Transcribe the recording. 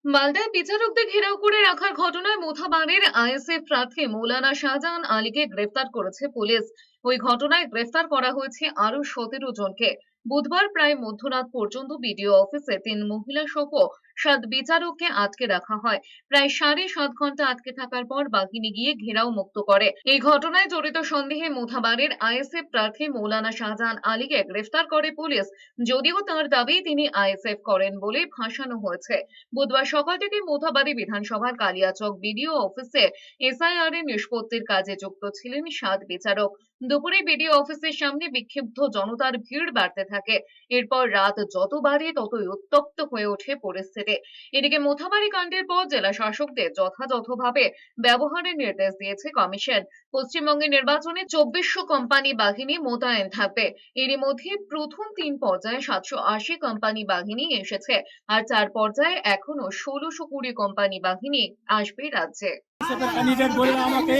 মালদায় বিচারকদের ঘেরাও করে রাখার ঘটনায় মোথাবাড়ির আইএসএফ প্রার্থী মৌলানা শাহজাহান আলীকে গ্রেফতার করেছে পুলিশ। ওই ঘটনায় গ্রেফতার করা হয়েছে আরো 17 জনকে। বুধবার প্রায় মধ্যরাত পর্যন্ত বিডিও অফিসে 3 মহিলা সহ 7 বিচারককে আটকে রাখা হয়। প্রায় 7.5 ঘন্টা আটকে থাকার পর বাহিনী গিয়ে ঘেরাও মুক্ত করে। এই ঘটনায় জড়িত সন্দেহে মোথাবাড়ির আইএসএফ প্রার্থী মৌলানা শাহজাহান আলীকে গ্রেফতার করে পুলিশ। যদিও তার দাবি তিনি আইএসএফ করেন বলে ভাসানো হয়েছে। বুধবার সকাল থেকে মোথাবাড়ি বিধানসভার কালিয়াচক বিডিও অফিসে এসআইআর এর নিষ্পত্তির কাজে যুক্ত ছিলেন 7 বিচারক। দুপুরে বিডিও অফিসের সামনে বিক্ষুব্ধ জনতার ভিড় বাড়তে থাকে। এরপর রাত যত বাড়ে ততই উত্তপ্ত হয়ে ওঠে পরিস্থিতি। এদিকে মোথাবাড়ি কাণ্ডের পর জেলা শাসকদের যথাযথভাবে ব্যবহারের নির্দেশ দিয়েছে কমিশন। পশ্চিমবঙ্গের নির্বাচনে 2400 কোম্পানি বাহিনী মোতায়েন থাকবে। এরই মধ্যে প্রথম 3 পর্যায়ে 780 কোম্পানি বাহিনী এসেছে, আর 4 পর্যায়ে এখনো 1620 কোম্পানি বাহিনী আসবে রাজ্যে। ক্যান্ডিডেট বলে আমাকে